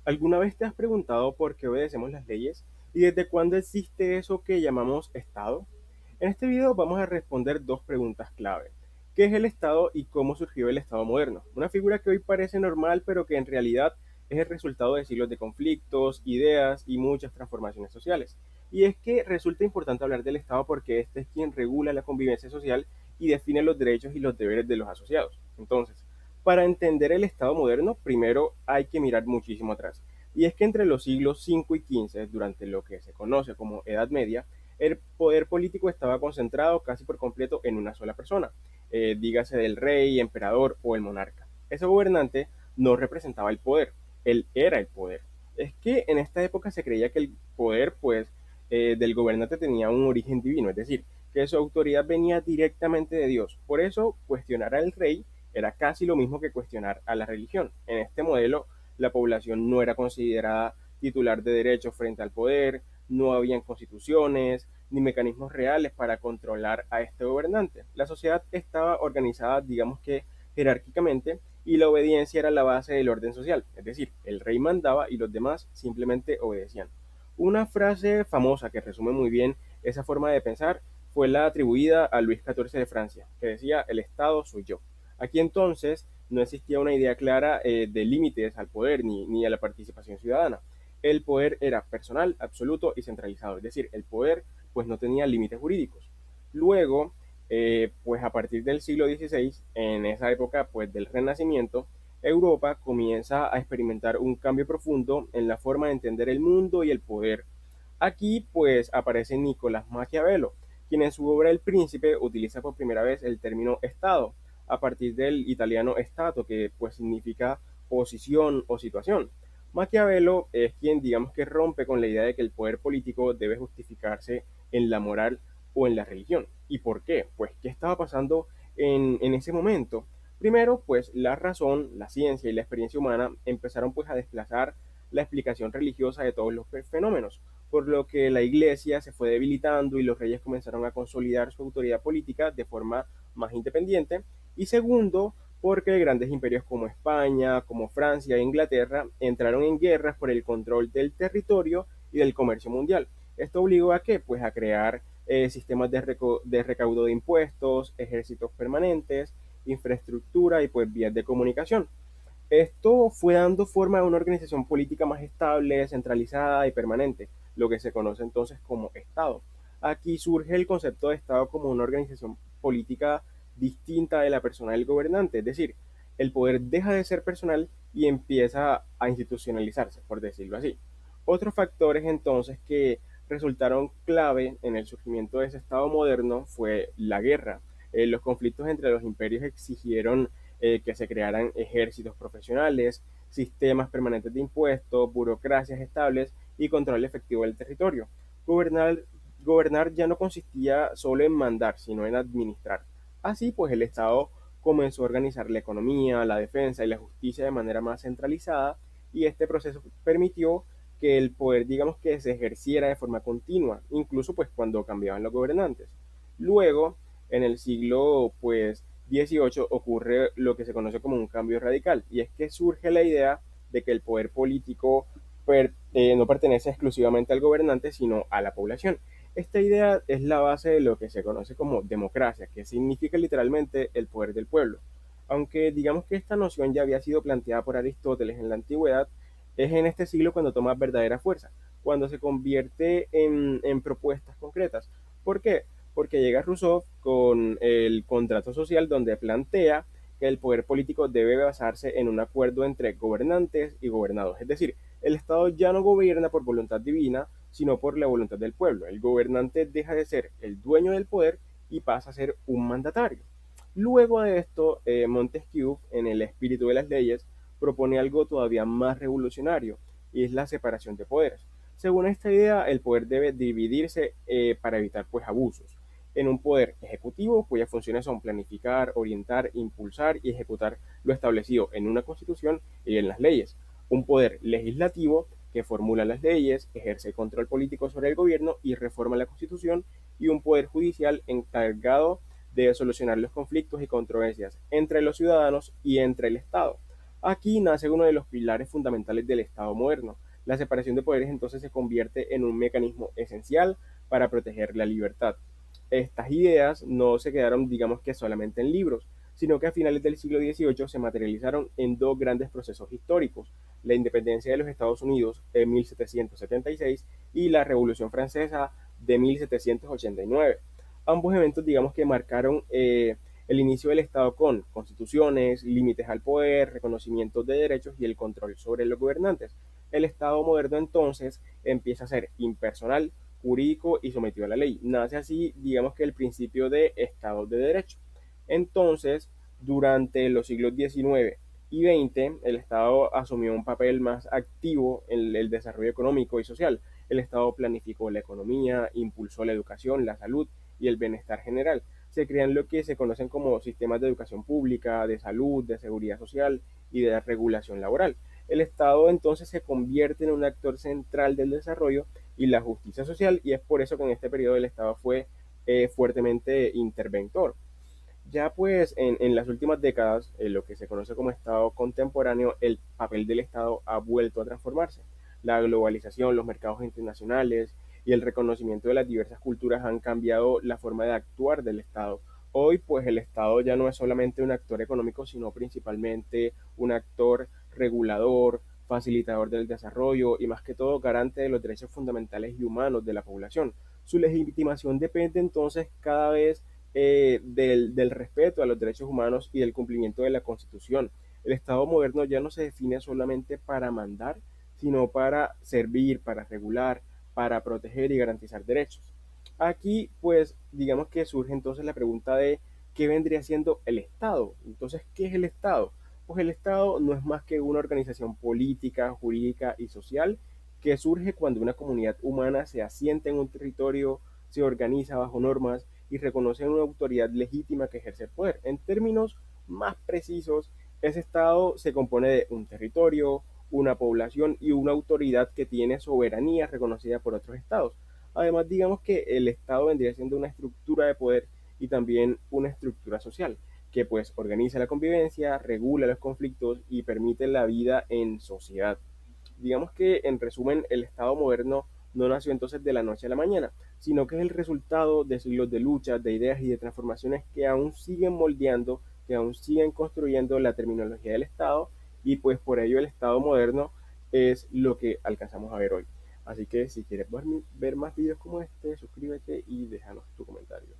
¿Alguna vez te has preguntado por qué obedecemos las leyes y desde cuándo existe eso que llamamos Estado? En este video vamos a responder dos preguntas clave. ¿Qué es el Estado y cómo surgió el Estado moderno? Una figura que hoy parece normal, pero que en realidad es el resultado de siglos de conflictos, ideas y muchas transformaciones sociales. Y es que resulta importante hablar del Estado porque este es quien regula la convivencia social y define los derechos y los deberes de los asociados. Entonces, para entender el Estado moderno, primero hay que mirar muchísimo atrás. Y es que entre los siglos V y XV, durante lo que se conoce como Edad Media, el poder político estaba concentrado casi por completo en una sola persona, dígase del rey, emperador o el monarca. Ese gobernante no representaba el poder, él era el poder. Es que en esta época se creía que el poder, pues, del gobernante tenía un origen divino, es decir, que su autoridad venía directamente de Dios. Por eso, cuestionar al rey era casi lo mismo que cuestionar a la religión. En este modelo, la población no era considerada titular de derechos frente al poder, no habían constituciones ni mecanismos reales para controlar a este gobernante. La sociedad estaba organizada, digamos que jerárquicamente, y la obediencia era la base del orden social, es decir, el rey mandaba y los demás simplemente obedecían. Una frase famosa que resume muy bien esa forma de pensar fue la atribuida a Luis XIV de Francia, que decía, el Estado soy yo. Aquí entonces no existía una idea clara de límites al poder ni a la participación ciudadana. El poder era personal, absoluto y centralizado, es decir, el poder pues no tenía límites jurídicos. Luego, pues a partir del siglo XVI, en esa época pues del Renacimiento, Europa comienza a experimentar un cambio profundo en la forma de entender el mundo y el poder. Aquí pues aparece Nicolás Maquiavelo, quien en su obra El Príncipe utiliza por primera vez el término Estado, a partir del italiano stato, que pues significa posición o situación. Maquiavelo es quien digamos que rompe con la idea de que el poder político debe justificarse en la moral o en la religión. ¿Y por qué? Pues, ¿qué estaba pasando en ese momento? Primero, pues la razón, la ciencia y la experiencia humana empezaron pues a desplazar la explicación religiosa de todos los fenómenos, por lo que la iglesia se fue debilitando y los reyes comenzaron a consolidar su autoridad política de forma más independiente. Y segundo, porque grandes imperios como España, como Francia e Inglaterra entraron en guerras por el control del territorio y del comercio mundial. Esto obligó a qué? Pues a crear sistemas de recaudo de impuestos, ejércitos permanentes, infraestructura y pues vías de comunicación. Esto fue dando forma a una organización política más estable, centralizada y permanente, lo que se conoce entonces como Estado. Aquí surge el concepto de Estado como una organización política distinta de la persona del gobernante, es decir, el poder deja de ser personal y empieza a institucionalizarse, por decirlo así. Otros factores entonces que resultaron clave en el surgimiento de ese Estado moderno fue la guerra. Los conflictos entre los imperios exigieron que se crearan ejércitos profesionales, sistemas permanentes de impuestos, burocracias estables y control efectivo del territorio. Gobernar, gobernar ya no consistía solo en mandar, sino en administrar. Así pues el Estado comenzó a organizar la economía, la defensa y la justicia de manera más centralizada y este proceso permitió que el poder, digamos que se ejerciera de forma continua, incluso pues cuando cambiaban los gobernantes. Luego, en el siglo pues 18 ocurre lo que se conoce como un cambio radical, y es que surge la idea de que el poder político no pertenece exclusivamente al gobernante, sino a la población. Esta idea es la base de lo que se conoce como democracia, que significa literalmente el poder del pueblo. Aunque digamos que esta noción ya había sido planteada por Aristóteles en la antigüedad, es en este siglo cuando toma verdadera fuerza, cuando se convierte en propuestas concretas. ¿Por qué? Porque llega Rousseau con el contrato social donde plantea que el poder político debe basarse en un acuerdo entre gobernantes y gobernados. Es decir, el Estado ya no gobierna por voluntad divina, sino por la voluntad del pueblo. El gobernante deja de ser el dueño del poder y pasa a ser un mandatario. Luego de esto, Montesquieu, en el espíritu de las leyes, propone algo todavía más revolucionario, y es la separación de poderes. Según esta idea, el poder debe dividirse para evitar pues abusos en un poder ejecutivo cuyas funciones son planificar, orientar, impulsar y ejecutar lo establecido en una constitución y en las leyes. Un poder legislativo que formula las leyes, ejerce control político sobre el gobierno y reforma la constitución, y un poder judicial encargado de solucionar los conflictos y controversias entre los ciudadanos y entre el Estado. Aquí nace uno de los pilares fundamentales del Estado moderno. La separación de poderes entonces se convierte en un mecanismo esencial para proteger la libertad. Estas ideas no se quedaron, digamos que solamente en libros, sino que a finales del siglo XVIII se materializaron en dos grandes procesos históricos: la independencia de los Estados Unidos en 1776 y la Revolución Francesa de 1789. Ambos eventos, digamos que marcaron el inicio del Estado con constituciones, límites al poder, reconocimientos de derechos y el control sobre los gobernantes. El Estado moderno entonces empieza a ser impersonal, jurídico y sometido a la ley. Nace así, digamos que el principio de Estado de Derecho. Entonces, durante los siglos XIX y XX, el Estado asumió un papel más activo en el desarrollo económico y social. El Estado planificó la economía, impulsó la educación, la salud y el bienestar general. Se crean lo que se conocen como sistemas de educación pública, de salud, de seguridad social y de regulación laboral. El Estado entonces se convierte en un actor central del desarrollo y la justicia social, y es por eso que en este periodo el Estado fue fuertemente interventor. Ya pues en las últimas décadas, en lo que se conoce como Estado contemporáneo, el papel del Estado ha vuelto a transformarse. La globalización, los mercados internacionales y el reconocimiento de las diversas culturas han cambiado la forma de actuar del Estado. Hoy pues el Estado ya no es solamente un actor económico, sino principalmente un actor regulador, facilitador del desarrollo y más que todo garante de los derechos fundamentales y humanos de la población. Su legitimación depende entonces cada vez del respeto a los derechos humanos y del cumplimiento de la Constitución. El Estado moderno ya no se define solamente para mandar, sino para servir, para regular, para proteger y garantizar derechos. Aquí, pues, digamos que surge entonces la pregunta de qué vendría siendo el Estado. Entonces, ¿qué es el Estado? Pues el Estado no es más que una organización política, jurídica y social que surge cuando una comunidad humana se asienta en un territorio, se organiza bajo normas y reconoce una autoridad legítima que ejerce el poder. En términos más precisos, ese Estado se compone de un territorio, una población y una autoridad que tiene soberanía reconocida por otros estados. Además, digamos que el Estado vendría siendo una estructura de poder y también una estructura social que pues organiza la convivencia, regula los conflictos y permite la vida en sociedad. Digamos que en resumen el Estado moderno no nació entonces de la noche a la mañana, sino que es el resultado de siglos de luchas, de ideas y de transformaciones que aún siguen moldeando, que aún siguen construyendo la terminología del Estado, y pues por ello el Estado moderno es lo que alcanzamos a ver hoy. Así que si quieres ver más videos como este, suscríbete y déjanos tu comentario.